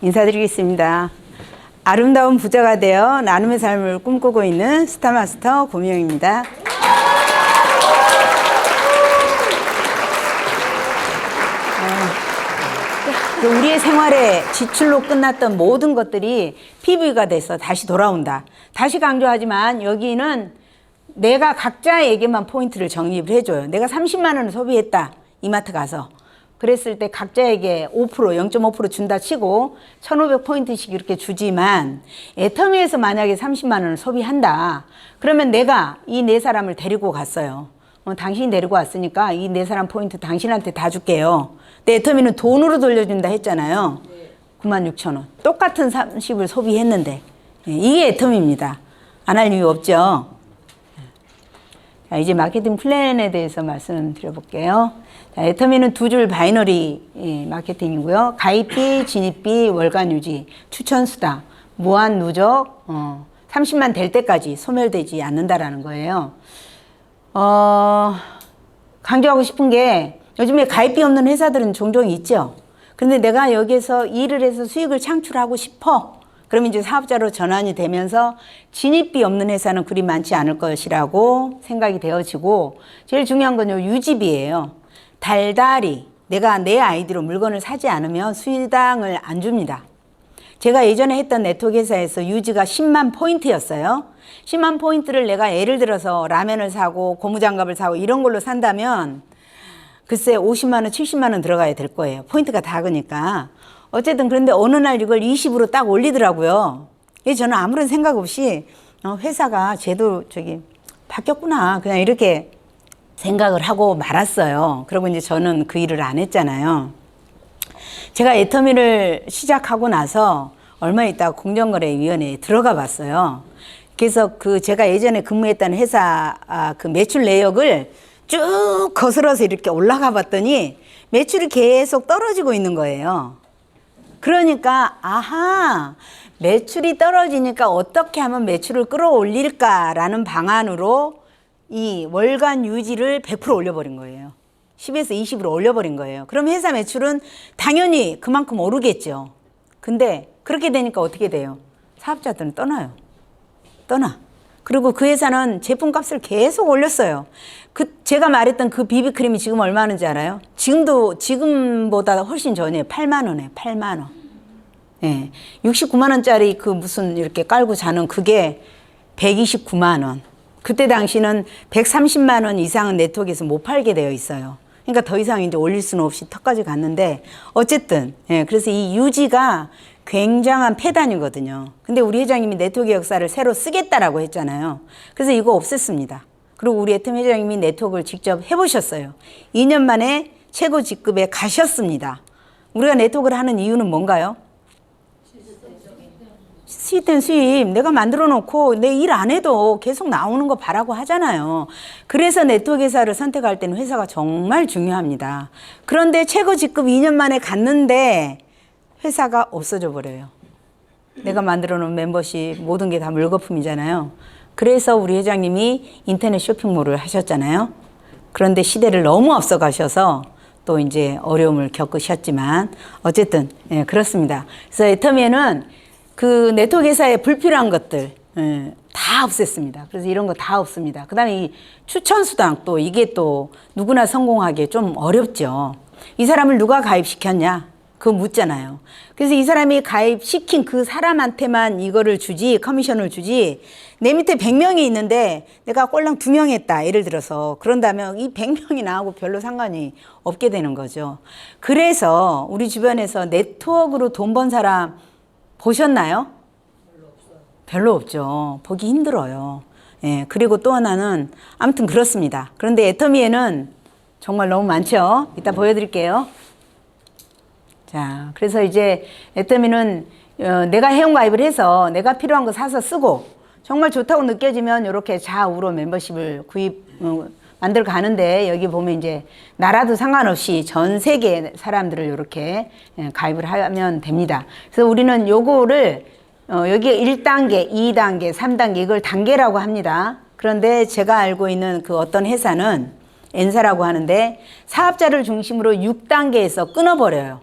인사드리겠습니다. 아름다운 부자가 되어 나눔의 삶을 꿈꾸고 있는 스타마스터 고미영입니다. 우리의 생활에 지출로 끝났던 모든 것들이 PV가 돼서 다시 돌아온다. 다시 강조하지만 여기는 내가 각자에게만 포인트를 적립을 해줘요. 내가 30만 원을 소비했다. 이마트 가서. 그랬을 때 각자에게 5%, 0.5% 준다 치고 1,500포인트씩 이렇게 주지만 애터미에서 만약에 30만 원을 소비한다. 그러면 내가 이 네 사람을 데리고 갔어요. 당신이 데리고 왔으니까 이 네 사람 포인트 당신한테 다 줄게요. 근데 애터미는 돈으로 돌려준다 했잖아요. 96,000원. 똑같은 30을 소비했는데 이게 애터미입니다. 안 할 이유 없죠. 자, 이제 마케팅 플랜에 대해서 말씀드려볼게요. 자, 애터미는 두 줄 바이너리 마케팅이고요. 가입비, 진입비, 월간 유지, 추천 수당, 무한 누적, 30만 될 때까지 소멸되지 않는다라는 거예요. 강조하고 싶은 게 요즘에 가입비 없는 회사들은 종종 있죠. 그런데 내가 여기에서 일을 해서 수익을 창출하고 싶어. 그러면 이제 사업자로 전환이 되면서 진입비 없는 회사는 그리 많지 않을 것이라고 생각이 되어지고 제일 중요한 건요, 유지비예요. 달달이 내가 내 아이디로 물건을 사지 않으면 수당을 안 줍니다. 제가 예전에 했던 네트워크 회사에서 유지가 10만 포인트였어요. 10만 포인트를 내가 예를 들어서 라면을 사고 고무장갑을 사고 이런 걸로 산다면 글쎄 50만 원, 70만 원 들어가야 될 거예요. 포인트가 작으니까. 어쨌든 그런데 어느 날 이걸 20으로 딱 올리더라고요. 저는 아무런 생각 없이 회사가 제도 바뀌었구나 그냥 이렇게 생각을 하고 말았어요. 그리고 이제 저는 그 일을 안 했잖아요. 제가 애터미를 시작하고 나서 얼마 있다가 공정거래위원회에 들어가 봤어요. 그래서 제가 예전에 근무했던 회사 그 매출 내역을 쭉 거슬러서 이렇게 올라가 봤더니 매출이 계속 떨어지고 있는 거예요. 그러니까 아하, 매출이 떨어지니까 어떻게 하면 매출을 끌어올릴까라는 방안으로 이 월간 유지를 100% 올려버린 거예요. 10에서 20으로 올려버린 거예요. 그럼 회사 매출은 당연히 그만큼 오르겠죠. 근데 그렇게 되니까 어떻게 돼요? 사업자들은 떠나요. 그리고 그 회사는 제품값을 계속 올렸어요. 제가 말했던 그 비비크림이 지금 얼마 하는지 알아요? 지금보다 훨씬 전이에요. 8만 원에 8만 원. 예. 69만 원짜리 그 무슨 이렇게 깔고 자는 그게 129만 원. 그때 당시는 130만 원 이상은 네트워크에서 못 팔게 되어 있어요. 그러니까 더 이상 이제 올릴 수는 없이 턱까지 갔는데 어쨌든 그래서 이 유지가 굉장한 폐단이거든요. 근데 우리 회장님이 네트워크 역사를 새로 쓰겠다라고 했잖아요. 그래서 이거 없앴습니다. 그리고 우리 애터미 회장님이 네트워크를 직접 해보셨어요. 2년 만에 최고 직급에 가셨습니다. 우리가 네트워크를 하는 이유는 뭔가요? 수입된 수입 내가 만들어 놓고 내 일 안 해도 계속 나오는 거 바라고 하잖아요. 그래서 네트워크 회사를 선택할 때는 회사가 정말 중요합니다. 그런데 최고 직급 2년 만에 갔는데 회사가 없어져 버려요. 내가 만들어 놓은 멤버십 모든 게 다 물거품이잖아요. 그래서 우리 회장님이 인터넷 쇼핑몰을 하셨잖아요. 그런데 시대를 너무 앞서 가셔서 또 이제 어려움을 겪으셨지만 어쨌든 그렇습니다. 그래서 애터미에는 그 네트워크 회사에 불필요한 것들 다 없앴습니다. 그래서 이런 거 다 없습니다. 그 다음에 이 추천수당 또 이게 또 누구나 성공하기 좀 어렵죠. 이 사람을 누가 가입시켰냐? 그거 묻잖아요. 그래서 이 사람이 가입시킨 그 사람한테만 이거를 주지, 커미션을 주지, 내 밑에 100명이 있는데 내가 꼴랑 2명 했다. 예를 들어서. 그런다면 이 100명이 나하고 별로 상관이 없게 되는 거죠. 그래서 우리 주변에서 네트워크로 돈 번 사람 보셨나요? 별로 없죠. 보기 힘들어요. 그리고 또 하나는 아무튼 그렇습니다. 그런데 애터미에는 정말 너무 많죠. 이따 보여드릴게요. 자, 그래서 이제 애터미는 내가 회원가입을 해서 내가 필요한 거 사서 쓰고 정말 좋다고 느껴지면 이렇게 좌우로 멤버십을 만들어 가는데 여기 보면 이제 나라도 상관없이 전 세계 사람들을 이렇게 가입을 하면 됩니다. 그래서 우리는 요거를 여기 1단계, 2단계, 3단계 이걸 단계라고 합니다. 그런데 제가 알고 있는 그 어떤 회사는 N사라고 하는데 사업자를 중심으로 6단계에서 끊어버려요.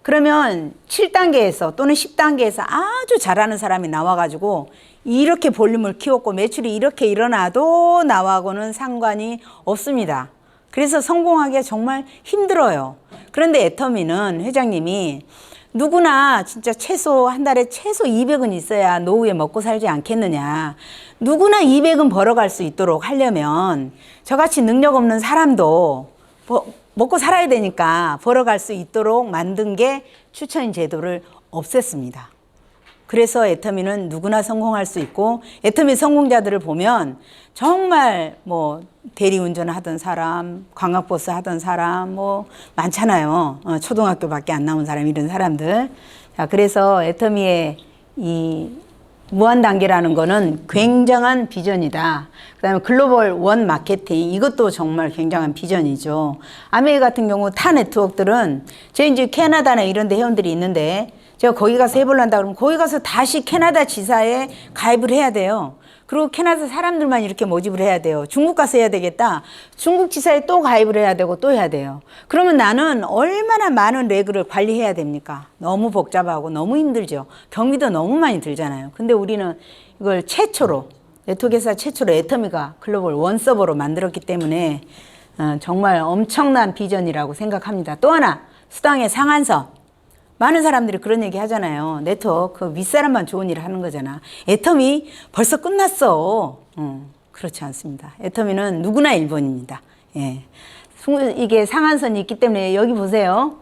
그러면 7단계에서 또는 10단계에서 아주 잘하는 사람이 나와가지고 이렇게 볼륨을 키웠고 매출이 이렇게 일어나도 나하고는 상관이 없습니다. 그래서 성공하기가 정말 힘들어요. 그런데 애터미는 회장님이 누구나 진짜 최소 한 달에 최소 200은 있어야 노후에 먹고 살지 않겠느냐. 누구나 200은 벌어갈 수 있도록 하려면 저같이 능력 없는 사람도 먹고 살아야 되니까 벌어갈 수 있도록 만든 게 추천 제도를 없앴습니다. 그래서 애터미는 누구나 성공할 수 있고 애터미 성공자들을 보면 정말 뭐 대리운전 하던 사람, 관광버스 하던 사람 뭐 많잖아요. 초등학교밖에 안 나온 사람 이런 사람들. 자, 그래서 애터미의 이 무한 단계라는 거는 굉장한 비전이다. 그다음에 글로벌 원 마케팅 이것도 정말 굉장한 비전이죠. 아메이 같은 경우 타 네트워크들은 제 이제 캐나다나 이런 데 회원들이 있는데 제가 거기 가서 해보려다 그러면 거기 가서 다시 캐나다 지사에 가입을 해야 돼요. 그리고 캐나다 사람들만 이렇게 모집을 해야 돼요. 중국 가서 해야 되겠다. 중국 지사에 또 가입을 해야 되고 또 해야 돼요. 그러면 나는 얼마나 많은 레그를 관리해야 됩니까? 너무 복잡하고 너무 힘들죠. 경비도 너무 많이 들잖아요. 근데 우리는 이걸 최초로 네트워크 회사 최초로 애터미가 글로벌 원 서버로 만들었기 때문에 정말 엄청난 비전이라고 생각합니다. 또 하나 수당의 상한선. 많은 사람들이 그런 얘기 하잖아요. 네트워크 그 윗사람만 좋은 일을 하는 거잖아. 애터미 벌써 끝났어. 그렇지 않습니다. 애터미는 누구나 1번입니다. 예. 이게 상한선이 있기 때문에 여기 보세요.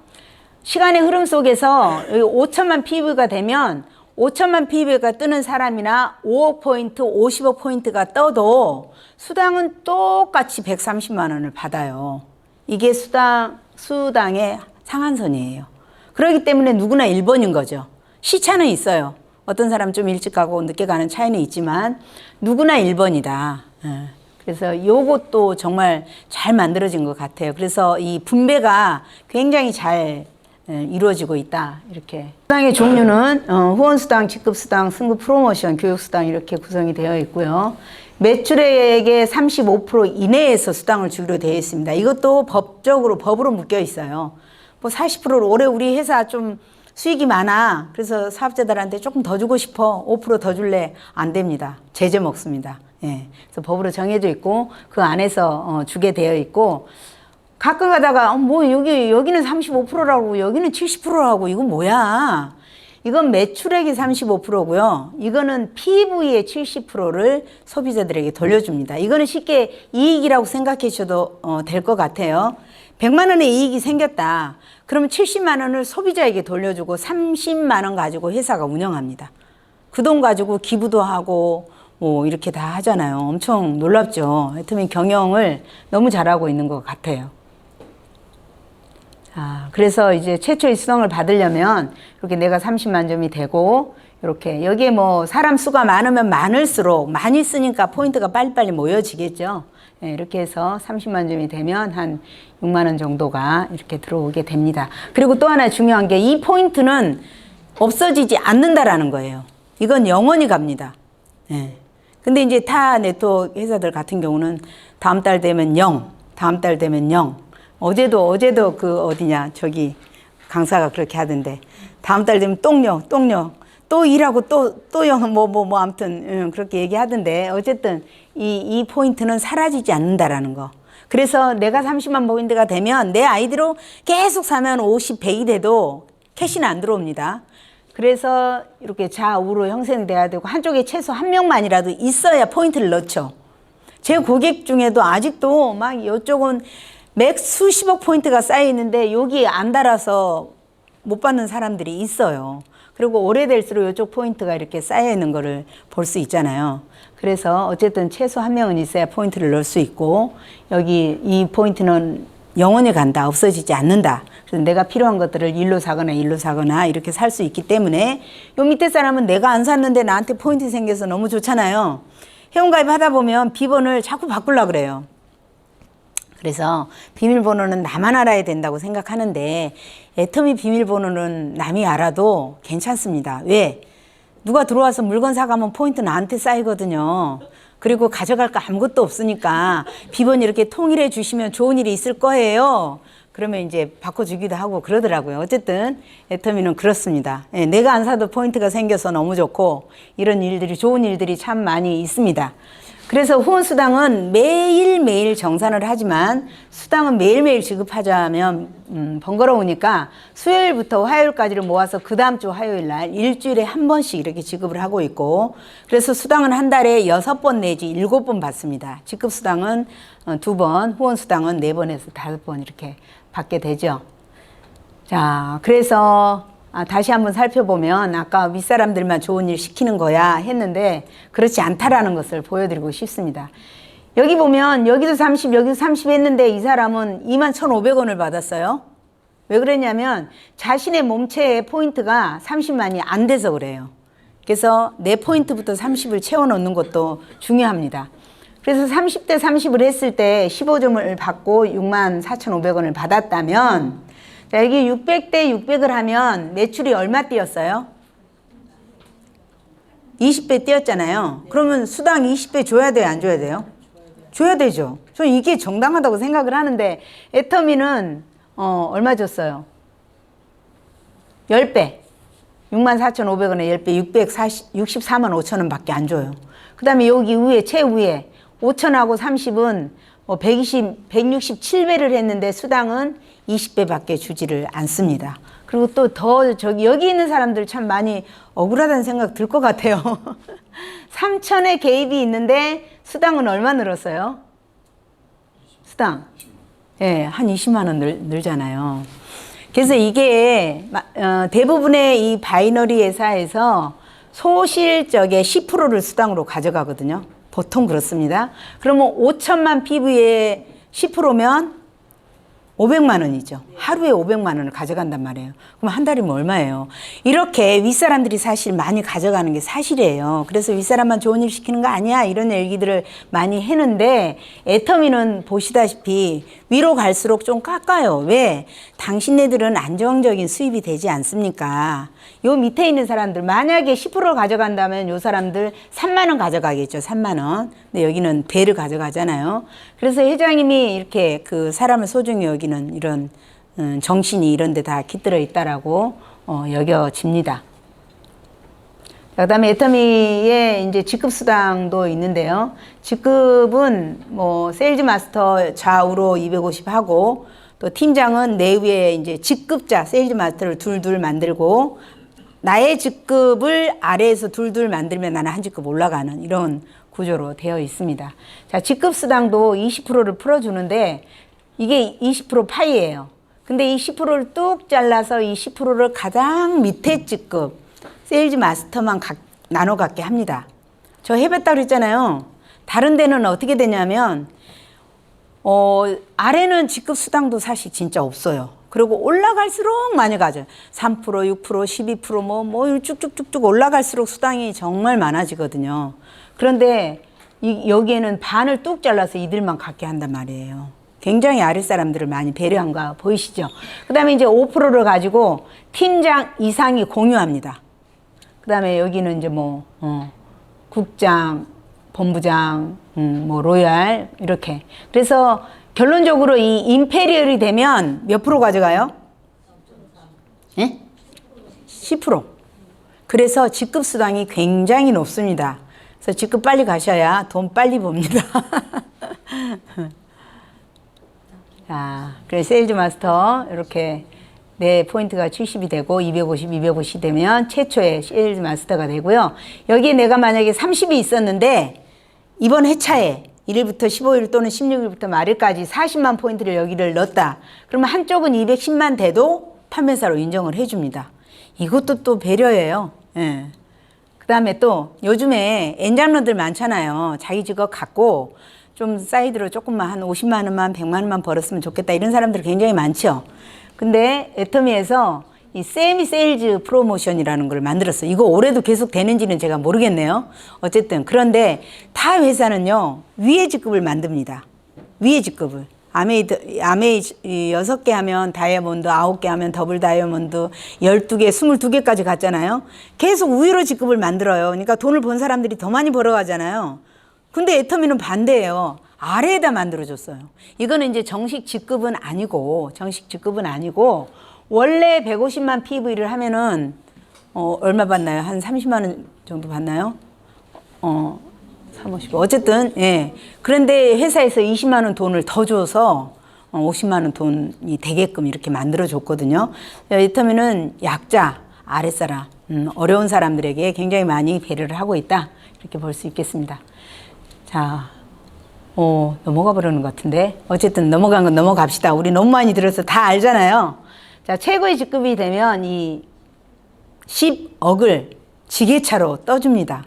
시간의 흐름 속에서 여기 5천만 PV가 되면 5천만 PV가 뜨는 사람이나 5억 포인트, 50억 포인트가 떠도 수당은 똑같이 130만 원을 받아요. 이게 수당의 상한선이에요. 그렇기 때문에 누구나 1번인 거죠. 시차는 있어요. 어떤 사람 좀 일찍 가고 늦게 가는 차이는 있지만 누구나 1번이다. 그래서 요것도 정말 잘 만들어진 것 같아요. 그래서 이 분배가 굉장히 잘 이루어지고 있다. 이렇게. 수당의 종류는 후원수당, 직급수당, 승급 프로모션, 교육수당 이렇게 구성이 되어 있고요. 매출액의 35% 이내에서 수당을 주기로 되어 있습니다. 이것도 법으로 묶여 있어요. 뭐 40%를 올해 우리 회사 좀 수익이 많아. 그래서 사업자들한테 조금 더 주고 싶어. 5% 더 줄래? 안 됩니다. 제재 먹습니다. 예. 그래서 법으로 정해져 있고 그 안에서 주게 되어 있고 가끔 가다가 뭐 여기는 35%라고 여기는 70%라고 이건 뭐야? 이건 매출액이 35%고요. 이거는 PV의 70%를 소비자들에게 돌려줍니다. 이거는 쉽게 이익이라고 생각해 주셔도 될 것 같아요. 100만 원의 이익이 생겼다. 그러면 70만 원을 소비자에게 돌려주고 30만 원 가지고 회사가 운영합니다. 그 돈 가지고 기부도 하고 뭐 이렇게 다 하잖아요. 엄청 놀랍죠. 하여튼 경영을 너무 잘하고 있는 것 같아요. 그래서 이제 최초의 수당을 받으려면 이렇게 내가 30만 점이 되고 이렇게 여기에 뭐 사람 수가 많으면 많을수록 많이 쓰니까 포인트가 빨리빨리 모여지겠죠. 네, 이렇게 해서 30만 점이 되면 한 6만 원 정도가 이렇게 들어오게 됩니다. 그리고 또 하나 중요한 게 이 포인트는 없어지지 않는다라는 거예요. 이건 영원히 갑니다. 네. 근데 이제 타 네트워크 회사들 같은 경우는 다음 달 되면 0, 다음 달 되면 0. 어제도 그 어디냐 저기 강사가 그렇게 하던데 다음 달 되면 똥0, 또 일하고 또 영, 아무튼 그렇게 얘기하던데 어쨌든 이 포인트는 사라지지 않는다라는 거. 그래서 내가 30만 포인트가 되면 내 아이디로 계속 사면 50, 100이 돼도 캐시는 안 들어옵니다. 그래서 이렇게 좌우로 형성돼야 되고 한쪽에 최소 한 명만이라도 있어야 포인트를 넣죠. 제 고객 중에도 아직도 막 이쪽은 맥 수십억 포인트가 쌓여 있는데 여기 안 달아서 못 받는 사람들이 있어요. 그리고 오래될수록 이쪽 포인트가 이렇게 쌓여 있는 거를 볼 수 있잖아요. 그래서 어쨌든 최소 한 명은 있어야 포인트를 넣을 수 있고 여기 이 포인트는 영원히 간다. 없어지지 않는다. 그래서 내가 필요한 것들을 일로 사거나 이렇게 살 수 있기 때문에 요 밑에 사람은 내가 안 샀는데 나한테 포인트 생겨서 너무 좋잖아요. 회원가입 하다 보면 비번을 자꾸 바꾸려고 그래요. 그래서 비밀번호는 나만 알아야 된다고 생각하는데 애터미 비밀번호는 남이 알아도 괜찮습니다. 왜? 누가 들어와서 물건 사가면 포인트 나한테 쌓이거든요. 그리고 가져갈 거 아무것도 없으니까 비번 이렇게 통일해 주시면 좋은 일이 있을 거예요. 그러면 이제 바꿔주기도 하고 그러더라고요. 어쨌든 애터미는 그렇습니다. 예, 내가 안 사도 포인트가 생겨서 너무 좋고 이런 일들이 좋은 일들이 참 많이 있습니다. 그래서 후원수당은 매일매일 정산을 하지만 수당은 매일매일 지급하자면 번거로우니까 수요일부터 화요일까지를 모아서 그 다음 주 화요일 날 일주일에 한 번씩 이렇게 지급을 하고 있고 그래서 수당은 한 달에 6번 내지 7번 받습니다. 직급수당은 2번, 후원수당은 4번에서 5번 이렇게 받게 되죠. 자, 그래서 다시 한번 살펴보면 아까 윗사람들만 좋은 일 시키는 거야 했는데 그렇지 않다라는 것을 보여드리고 싶습니다. 여기 보면 여기도 30, 여기도 30 했는데 이 사람은 21,500원을 받았어요. 왜 그랬냐면 자신의 몸체의 포인트가 30만이 안 돼서 그래요. 그래서 내 포인트부터 30을 채워 넣는 것도 중요합니다. 그래서 30대 30을 했을 때 15점을 받고 64,500원을 받았다면 자, 여기 600대 600을 하면 매출이 얼마 뛰었어요? 20배 뛰었잖아요. 그러면 수당 20배 줘야 돼요? 안 줘야 돼요? 줘야 되죠. 저는 이게 정당하다고 생각을 하는데 애터미는 얼마 줬어요? 10배. 64,500원에 10배 64만 5천원 밖에 안 줘요. 그 다음에 여기 위에 최위에 5천하고 30은 뭐 167배를 했는데 수당은 20배 밖에 주지를 않습니다. 그리고 또 더 여기 있는 사람들 참 많이 억울하다는 생각 들 것 같아요. 3천의 개입이 있는데 수당은 얼마 늘었어요? 수당. 예, 한 20만 원 늘잖아요. 그래서 이게 대부분의 이 바이너리 회사에서 소실적의 10%를 수당으로 가져가거든요. 보통 그렇습니다. 그러면 5천만 PV의 10%면 500만 원이죠. 하루에 500만 원을 가져간단 말이에요. 그럼 한 달이면 얼마예요? 이렇게 윗사람들이 사실 많이 가져가는 게 사실이에요. 그래서 윗사람만 좋은 일 시키는 거 아니야? 이런 얘기들을 많이 했는데 애터미는 보시다시피 위로 갈수록 좀 깎아요. 왜? 당신네들은 안정적인 수입이 되지 않습니까? 요 밑에 있는 사람들 만약에 10%를 가져간다면 요 사람들 3만 원 가져가겠죠. 3만 원. 근데 여기는 배를 가져가잖아요. 그래서 회장님이 이렇게 그 사람을 소중히 여기는 이런 정신이 이런 데 다 깃들어 있다라고 여겨집니다. 그다음에 애터미의 이제 직급 수당도 있는데요. 직급은 뭐 세일즈 마스터 좌우로 250 하고 또 팀장은 내 위에 이제 직급자 세일즈 마스터를 둘둘 만들고 나의 직급을 아래에서 둘둘 만들면 나는 한 직급 올라가는 이런 구조로 되어 있습니다. 자, 직급 수당도 20%를 풀어주는데 이게 20% 파이예요. 근데 이 10%를 뚝 잘라서 이 10%를 가장 밑에 직급 세일즈 마스터만 나눠 갖게 합니다. 저 해봤다 그랬잖아요. 다른 데는 어떻게 되냐면 아래는 직급 수당도 사실 진짜 없어요. 그리고 올라갈수록 많이 가져요. 3%, 6%, 12% 뭐 쭉쭉쭉쭉 올라갈수록 수당이 정말 많아지거든요. 그런데 여기에는 반을 뚝 잘라서 이들만 갖게 한단 말이에요. 굉장히 아랫사람들을 많이 배려한 거 보이시죠? 그 다음에 이제 5%를 가지고 팀장 이상이 공유합니다. 그 다음에 여기는 이제 뭐, 국장, 본부장, 뭐, 로얄, 이렇게. 그래서 결론적으로 이 임페리얼이 되면 몇 프로 가져가요? 예? 10%. 그래서 직급수당이 굉장히 높습니다. 그래서 직급 빨리 가셔야 돈 빨리 봅니다. 자, 그래서 세일즈 마스터 이렇게 내 포인트가 70이 되고 250, 250이 되면 최초의 세일즈 마스터가 되고요. 여기에 내가 만약에 30이 있었는데 이번 회차에 1일부터 15일 또는 16일부터 말일까지 40만 포인트를 여기를 넣었다. 그러면 한쪽은 210만 돼도 판매사로 인정을 해줍니다. 이것도 또 배려예요. 예. 그 다음에 또 요즘에 엔잡러들 많잖아요. 자기 직업 갖고 좀 사이드로 조금만 한 50만 원만 100만 원만 벌었으면 좋겠다 이런 사람들 굉장히 많죠. 근데 애터미에서 이 세미 세일즈 프로모션이라는 걸 만들었어요. 이거 올해도 계속 되는지는 제가 모르겠네요. 어쨌든 그런데 타 회사는요 위에 직급을 만듭니다. 위에 직급을 아메이 6개 하면 다이아몬드, 9개 하면 더블 다이아몬드, 12개, 22개까지 갔잖아요. 계속 위로 직급을 만들어요. 그러니까 돈을 번 사람들이 더 많이 벌어가잖아요. 근데 애터미는 반대예요. 아래에다 만들어줬어요. 이거는 이제 정식 직급은 아니고, 원래 150만 PV를 하면은, 얼마 받나요? 한 30만 원 정도 받나요? 3, 50. 어쨌든, 예. 그런데 회사에서 20만 원 돈을 더 줘서 50만 원 돈이 되게끔 이렇게 만들어줬거든요. 이터미는 약자, 아랫사람, 어려운 사람들에게 굉장히 많이 배려를 하고 있다. 이렇게 볼 수 있겠습니다. 자, 넘어가 버리는 것 같은데. 어쨌든 넘어간 건 넘어갑시다. 우리 너무 많이 들어서 다 알잖아요. 자, 최고의 직급이 되면 이 10억을 지게차로 떠줍니다.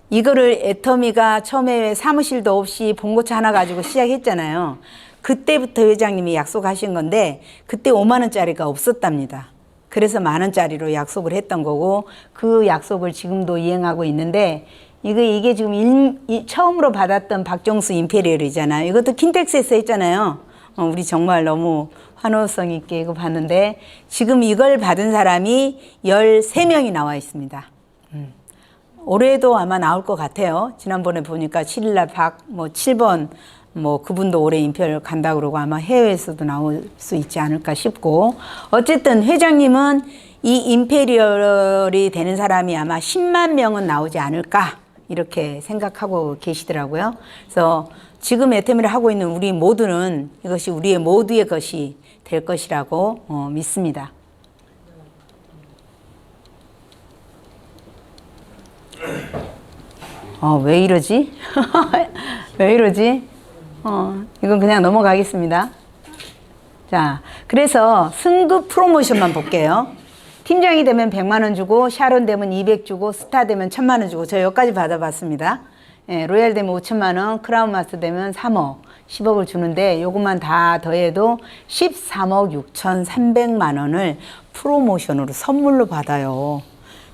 이거를 애터미가 처음에 사무실도 없이 봉고차 하나 가지고 시작했잖아요. 그때부터 회장님이 약속하신 건데 그때 5만 원짜리가 없었답니다. 그래서 만 원짜리로 약속을 했던 거고 그 약속을 지금도 이행하고 있는데 이게 지금 처음으로 받았던 박정수 임페리얼이잖아요. 이것도 킨텍스에서 했잖아요. 우리 정말 너무 환호성 있게 이거 봤는데 지금 이걸 받은 사람이 13명이 나와 있습니다. 올해도 아마 나올 것 같아요. 지난번에 보니까 7일날 7번 그분도 올해 임페리얼 간다 그러고 아마 해외에서도 나올 수 있지 않을까 싶고 어쨌든 회장님은 이 임페리얼이 되는 사람이 아마 10만 명은 나오지 않을까 이렇게 생각하고 계시더라고요. 그래서 지금 애터미를 하고 있는 우리 모두는 이것이 우리의 모두의 것이 될 것이라고 믿습니다. 왜 이러지? 왜 이러지? 이건 그냥 넘어가겠습니다. 자, 그래서 승급 프로모션만 볼게요. 팀장이 되면 100만 원 주고, 샤론 되면 200 주고, 스타 되면 1000만 원 주고, 저 여기까지 받아봤습니다. 예, 로얄 되면 5천만 원, 크라운 마스터 되면 3억, 10억을 주는데, 요것만 다 더해도 13억 6,300만 원을 프로모션으로 선물로 받아요.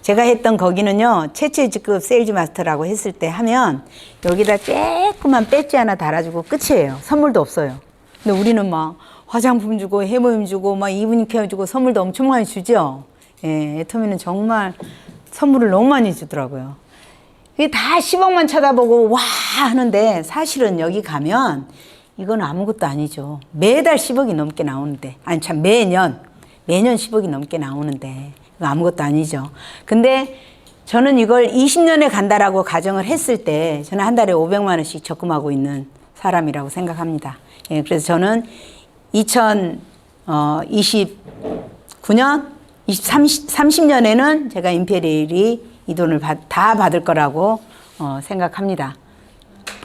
제가 했던 거기는요, 최초의 직급 세일즈 마스터라고 했을 때 하면, 여기다 조그만 배지 하나 달아주고 끝이에요. 선물도 없어요. 근데 우리는 막 화장품 주고, 해모임 주고, 막 이브닝 케어 주고, 선물도 엄청 많이 주죠. 예, 애터미는 정말 선물을 너무 많이 주더라고요. 이게 다 10억만 쳐다보고 와 하는데 사실은 여기 가면 이건 아무것도 아니죠. 매달 10억이 넘게 나오는데 아니 참 매년 10억이 넘게 나오는데 이거 아무것도 아니죠. 근데 저는 이걸 20년에 간다라고 가정을 했을 때 저는 한 달에 500만 원씩 적금하고 있는 사람이라고 생각합니다. 예, 그래서 저는 2029년 30년에는 제가 임페리얼이 이 돈을 다 받을 거라고 생각합니다.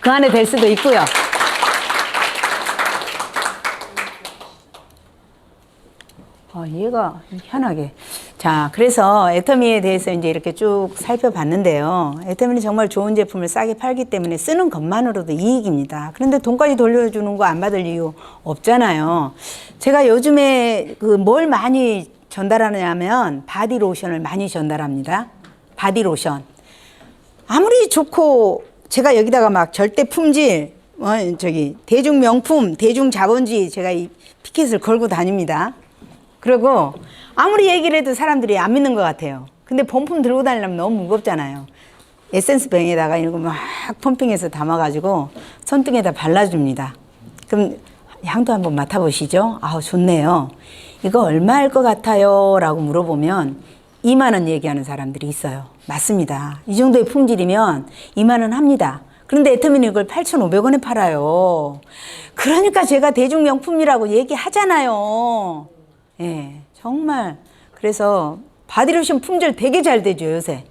그 안에 될 수도 있고요. 얘가 희한하게. 자, 그래서 애터미에 대해서 이제 이렇게 쭉 살펴봤는데요. 애터미는 정말 좋은 제품을 싸게 팔기 때문에 쓰는 것만으로도 이익입니다. 그런데 돈까지 돌려주는 거 안 받을 이유 없잖아요. 제가 요즘에 뭘 많이 전달하냐면 바디로션을 많이 전달합니다. 바디로션. 아무리 좋고 제가 여기다가 막 절대 품질, 대중 명품, 대중 자본주의 제가 이 피켓을 걸고 다닙니다. 그리고 아무리 얘기를 해도 사람들이 안 믿는 것 같아요. 근데 본품 들고 다니려면 너무 무겁잖아요. 에센스 병에다가 이거 막 펌핑해서 담아가지고 손등에다 발라줍니다. 그럼 향도 한번 맡아보시죠. 아우 좋네요. 이거 얼마 할 것 같아요? 라고 물어보면 2만 원 얘기하는 사람들이 있어요. 맞습니다. 이 정도의 품질이면 2만 원 합니다. 그런데 애터미는 이걸 8,500원에 팔아요. 그러니까 제가 대중명품이라고 얘기하잖아요. 예, 정말. 그래서 바디로션 품절 되게 잘 되죠, 요새.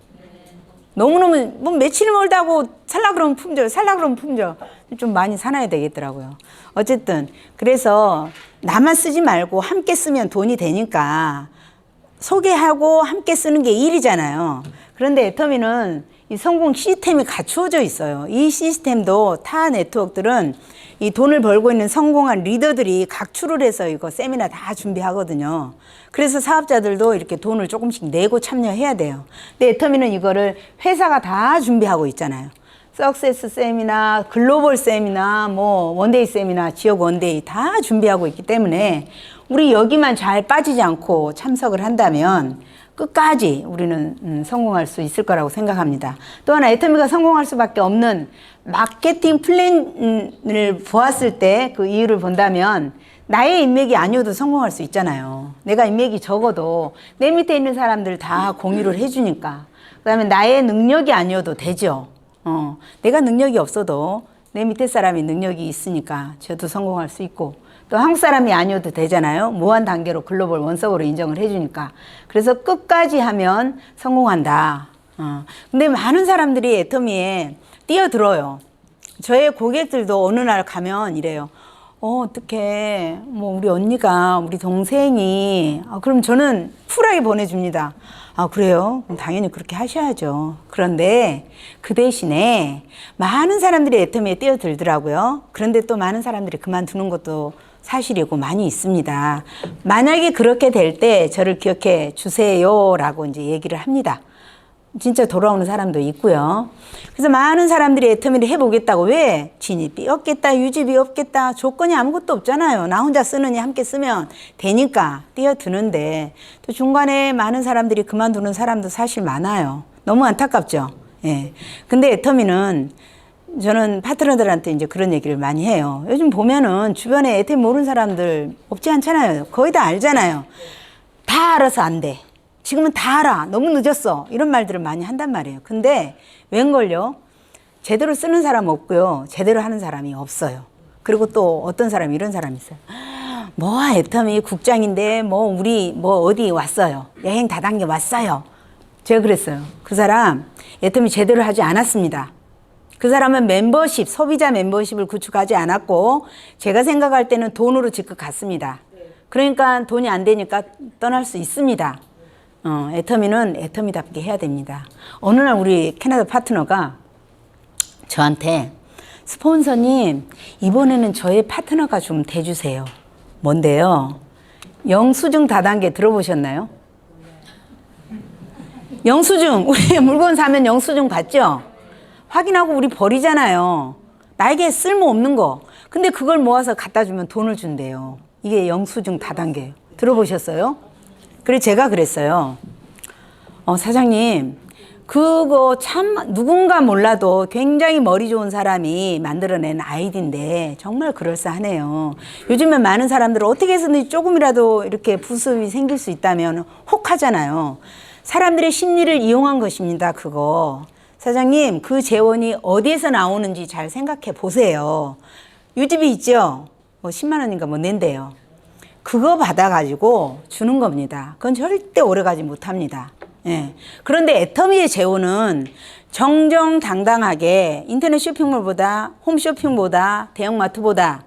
너무너무, 며칠 멀다고 살라 그러면 품절, 살라 그러면 품절. 좀 많이 사놔야 되겠더라고요. 어쨌든, 그래서 나만 쓰지 말고 함께 쓰면 돈이 되니까 소개하고 함께 쓰는 게 일이잖아요. 그런데 애터미는 이 성공 시스템이 갖추어져 있어요. 이 시스템도 타 네트워크들은 이 돈을 벌고 있는 성공한 리더들이 각출을 해서 이거 세미나 다 준비하거든요. 그래서 사업자들도 이렇게 돈을 조금씩 내고 참여해야 돼요. 근데 애터미는 이거를 회사가 다 준비하고 있잖아요. 석세스 세미나, 글로벌 세미나, 원데이 세미나, 지역 원데이 다 준비하고 있기 때문에 우리 여기만 잘 빠지지 않고 참석을 한다면 끝까지 우리는 성공할 수 있을 거라고 생각합니다. 또 하나 애터미가 성공할 수밖에 없는 마케팅 플랜을 보았을 때 그 이유를 본다면 나의 인맥이 아니어도 성공할 수 있잖아요. 내가 인맥이 적어도 내 밑에 있는 사람들 다 공유를 해주니까. 그 다음에 나의 능력이 아니어도 되죠. 내가 능력이 없어도 내 밑에 사람이 능력이 있으니까 저도 성공할 수 있고 또 한국 사람이 아니어도 되잖아요. 무한 단계로 글로벌 원석으로 인정을 해주니까. 그래서 끝까지 하면 성공한다. 근데 많은 사람들이 애터미에 뛰어들어요. 저의 고객들도 어느 날 가면 이래요. 어떡해. 뭐, 우리 언니가, 우리 동생이. 그럼 저는 쿨하게 보내줍니다. 그래요? 그럼 당연히 그렇게 하셔야죠. 그런데 그 대신에 많은 사람들이 애터미에 뛰어들더라고요. 그런데 또 많은 사람들이 그만두는 것도 사실이고 많이 있습니다. 만약에 그렇게 될 때 저를 기억해 주세요라고 이제 얘기를 합니다. 진짜 돌아오는 사람도 있고요. 그래서 많은 사람들이 애터미를 해보겠다고. 왜? 진입이 없겠다, 유지비 없겠다, 조건이 아무것도 없잖아요. 나 혼자 쓰느니 함께 쓰면 되니까 뛰어드는데 또 중간에 많은 사람들이 그만두는 사람도 사실 많아요. 너무 안타깝죠. 예. 근데 애터미는 저는 파트너들한테 이제 그런 얘기를 많이 해요. 요즘 보면은 주변에 애터미 모르는 사람들 없지 않잖아요. 거의 다 알잖아요. 다 알아서 안 돼. 지금은 다 알아. 너무 늦었어. 이런 말들을 많이 한단 말이에요. 근데 웬걸요? 제대로 쓰는 사람 없고요. 제대로 하는 사람이 없어요. 그리고 또 어떤 사람이 이런 사람이 있어요. 뭐 애터미 국장인데 뭐 우리 뭐 어디 왔어요. 여행 다단계 왔어요. 제가 그랬어요. 그 사람 애터미 제대로 하지 않았습니다. 그 사람은 멤버십, 소비자 멤버십을 구축하지 않았고 제가 생각할 때는 돈으로 즉刻갔습니다. 그러니까 돈이 안 되니까 떠날 수 있습니다. 애터미는 애터미답게 해야 됩니다. 어느 날 우리 캐나다 파트너가 저한테 스폰서님 이번에는 저의 파트너가 좀 돼주세요. 뭔데요? 영수증 다단계 들어보셨나요? 영수증 우리 물건 사면 영수증 받죠? 확인하고 우리 버리잖아요. 나에게 쓸모없는 거. 근데 그걸 모아서 갖다 주면 돈을 준대요. 이게 영수증 다단계예요. 들어보셨어요? 그래서 제가 그랬어요. 사장님, 그거 참 누군가 몰라도 굉장히 머리 좋은 사람이 만들어낸 아이디인데 정말 그럴싸하네요. 요즘엔 많은 사람들은 어떻게 해서든지 조금이라도 이렇게 부수입이 생길 수 있다면 혹하잖아요. 사람들의 심리를 이용한 것입니다, 그거. 사장님, 그 재원이 어디에서 나오는지 잘 생각해 보세요. 유지비 있죠? 뭐 10만 원인가 뭐 낸대요. 그거 받아가지고 주는 겁니다. 그건 절대 오래가지 못합니다. 예. 그런데 애터미의 재원은 정정당당하게 인터넷 쇼핑몰보다 홈쇼핑보다 대형마트보다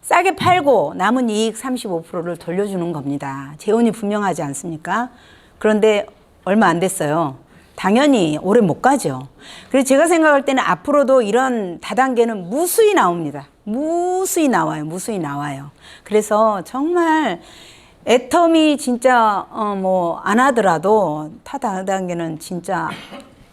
싸게 팔고 남은 이익 35%를 돌려주는 겁니다. 재원이 분명하지 않습니까? 그런데 얼마 안 됐어요. 당연히 오래 못 가죠. 그래서 제가 생각할 때는 앞으로도 이런 다단계는 무수히 나옵니다. 무수히 나와요. 무수히 나와요. 그래서 정말 애터미 진짜 뭐 안 하더라도 타 다단계는 진짜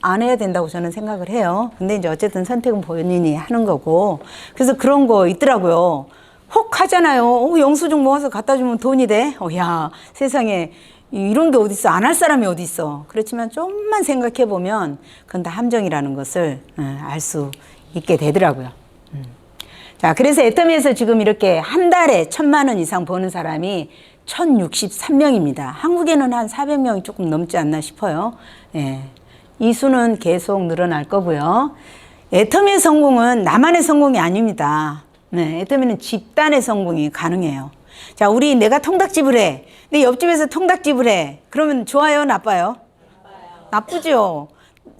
안 해야 된다고 저는 생각을 해요. 근데 이제 어쨌든 선택은 본인이 하는 거고. 그래서 그런 거 있더라고요. 혹 하잖아요. 영수증 모아서 갖다 주면 돈이 돼? 야, 세상에 이런 게 어딨어. 안 할 사람이 어딨어. 그렇지만 좀만 생각해 보면 그건 다 함정이라는 것을 알 수 있게 되더라고요. 자, 그래서 애터미에서 지금 이렇게 한 달에 1,000만 원 이상 버는 사람이 1,063명입니다. 한국에는 한 400명이 조금 넘지 않나 싶어요. 예. 이 수는 계속 늘어날 거고요. 애터미의 성공은 나만의 성공이 아닙니다. 네, 애터미는 집단의 성공이 가능해요. 자, 내가 통닭집을 해. 내 옆집에서 통닭집을 해. 그러면 좋아요, 나빠요? 나쁘죠.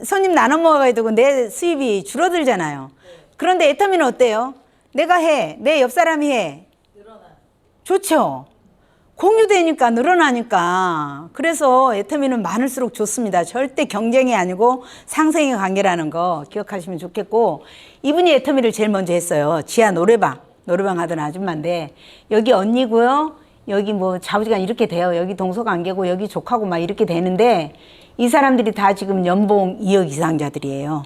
손님 나눠 먹어야 되고 내 수입이 줄어들잖아요. 그런데 애터미는 어때요? 내가 해. 내 옆 사람이 해. 좋죠. 공유되니까 늘어나니까. 그래서 애터미는 많을수록 좋습니다. 절대 경쟁이 아니고 상생의 관계라는 거 기억하시면 좋겠고, 이분이 애터미를 제일 먼저 했어요. 지하 노래방 하던 아줌마인데, 여기 언니고요. 여기 뭐 좌우지간 이렇게 돼요. 여기 동서관계고 여기 조카고 막 이렇게 되는데, 이 사람들이 다 지금 연봉 2억 이상자들이에요.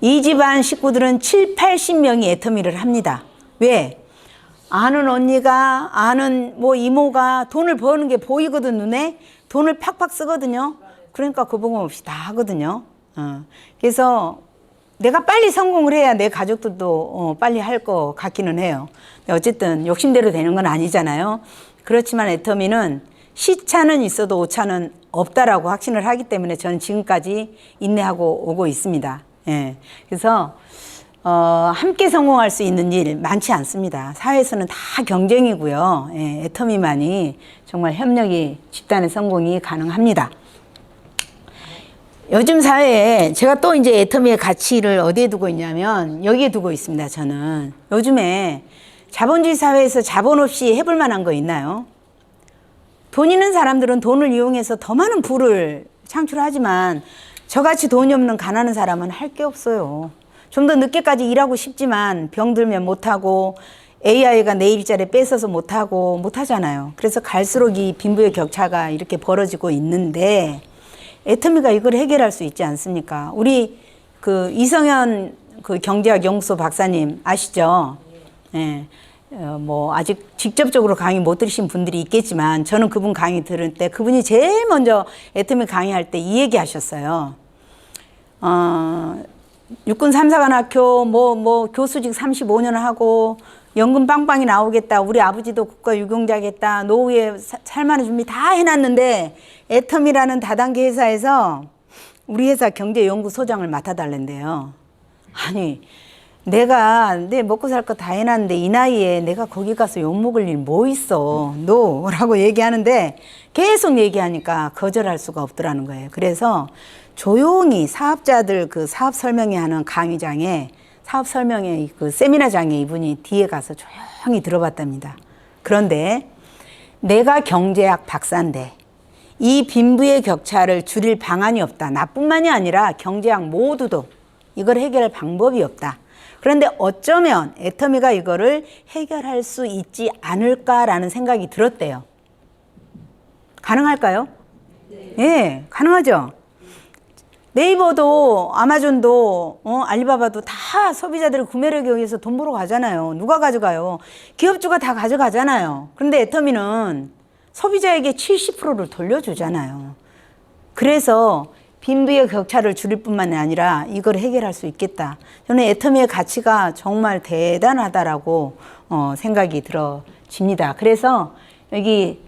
이 집안 식구들은 7, 80명이 애터미를 합니다. 왜? 아는 언니가, 아는 뭐 이모가 돈을 버는 게 보이거든, 눈에. 돈을 팍팍 쓰거든요. 그러니까 거부감 없이 다 하거든요. 그래서 내가 빨리 성공을 해야 내 가족들도 빨리 할 것 같기는 해요. 어쨌든 욕심대로 되는 건 아니잖아요. 그렇지만 애터미는 시차는 있어도 오차는 없다라고 확신을 하기 때문에 저는 지금까지 인내하고 오고 있습니다. 예. 그래서 함께 성공할 수 있는 일 많지 않습니다. 사회에서는 다 경쟁이고요. 예, 애터미만이 정말 협력이 집단의 성공이 가능합니다. 요즘 사회에 제가 또 이제 애터미의 가치를 어디에 두고 있냐면 여기에 두고 있습니다. 저는 요즘에 자본주의 사회에서 자본 없이 해볼 만한 거 있나요? 돈 있는 사람들은 돈을 이용해서 더 많은 부를 창출하지만 저같이 돈이 없는 가난한 사람은 할 게 없어요. 좀 더 늦게까지 일하고 싶지만 병들면 못하고 AI가 내 일자리 뺏어서 못하잖아요. 그래서 갈수록 이 빈부의 격차가 이렇게 벌어지고 있는데 애터미가 이걸 해결할 수 있지 않습니까? 우리 그 이성현 그 경제학 연구소 박사님 아시죠? 예. 뭐 아직 직접적으로 강의 못 들으신 분들이 있겠지만 저는 그분 강의 들을 때 그분이 제일 먼저 애터미 강의할 때 이 얘기 하셨어요. 육군 3사관학교 뭐 교수직 35년 하고 연금 빵빵이 나오겠다. 우리 아버지도 국가 유공자겠다. 노후에 살만한 준비 다 해놨는데 애터미라는 다단계 회사에서 우리 회사 경제연구소장을 맡아달란대요. 아니 내가 내 먹고 살 거 다 해놨는데 이 나이에 내가 거기 가서 욕먹을 일 뭐 있어. 라고 얘기하는데 계속 얘기하니까 거절할 수가 없더라는 거예요. 그래서 조용히 사업자들 그 사업 설명회 하는 강의장에 사업 설명회 그 세미나장에 이분이 뒤에 가서 조용히 들어봤답니다. 그런데 내가 경제학 박사인데 이 빈부의 격차를 줄일 방안이 없다. 나뿐만이 아니라 경제학 모두도 이걸 해결할 방법이 없다. 그런데 어쩌면 애터미가 이거를 해결할 수 있지 않을까라는 생각이 들었대요. 가능할까요? 네. 예, 가능하죠. 네이버도 아마존도 알리바바도 다 소비자들의 구매력에 의해서 돈 벌어 가잖아요. 누가 가져가요? 기업주가 다 가져가잖아요. 그런데 애터미는 소비자에게 70%를 돌려주잖아요. 그래서 빈부의 격차를 줄일 뿐만 아니라 이걸 해결할 수 있겠다. 저는 애터미의 가치가 정말 대단하다라고 생각이 들어집니다. 그래서 여기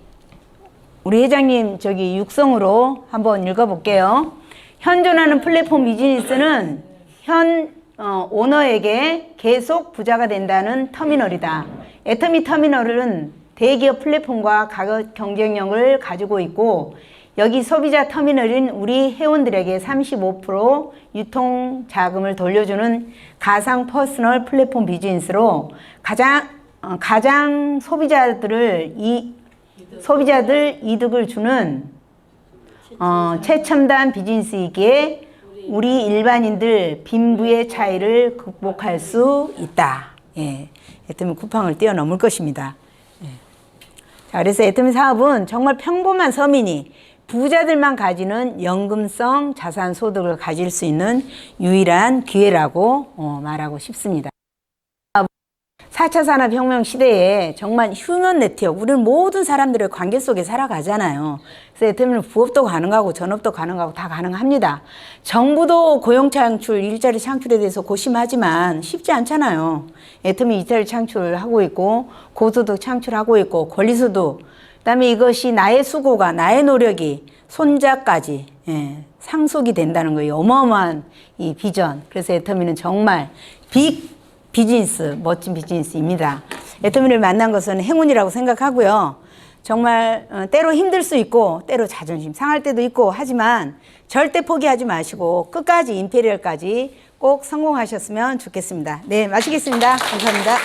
우리 회장님 저기 육성으로 한번 읽어볼게요. 현존하는 플랫폼 비즈니스는 현 오너에게 계속 부자가 된다는 터미널이다. 애터미 터미널은 대기업 플랫폼과 가격 경쟁력을 가지고 있고 여기 소비자 터미널인 우리 회원들에게 35% 유통 자금을 돌려주는 가상 퍼스널 플랫폼 비즈니스로 가장 소비자들 이득을 주는 최첨단 비즈니스이기에 우리 일반인들 빈부의 차이를 극복할 수 있다. 예, 애터미 쿠팡을 뛰어넘을 것입니다. 예. 자, 그래서 애터미 사업은 정말 평범한 서민이 부자들만 가지는 연금성 자산 소득을 가질 수 있는 유일한 기회라고 말하고 싶습니다. 4차 산업혁명 시대에 정말 휴먼 네트워크, 우리는 모든 사람들의 관계 속에 살아가잖아요. 그래서 애터미는 부업도 가능하고 전업도 가능하고 다 가능합니다. 정부도 고용 창출, 일자리 창출에 대해서 고심하지만 쉽지 않잖아요. 애터미 일자리 창출하고 있고 고소득 창출하고 있고 권리소득, 그다음에 이것이 나의 수고가 나의 노력이 손자까지 상속이 된다는 거예요. 어마어마한 이 비전. 그래서 애터미는 정말 빅 비즈니스, 멋진 비즈니스입니다. 애터미를 만난 것은 행운이라고 생각하고요. 정말 때로 힘들 수 있고 때로 자존심 상할 때도 있고 하지만 절대 포기하지 마시고 끝까지 임페리얼까지 꼭 성공하셨으면 좋겠습니다. 네, 마치겠습니다. 감사합니다.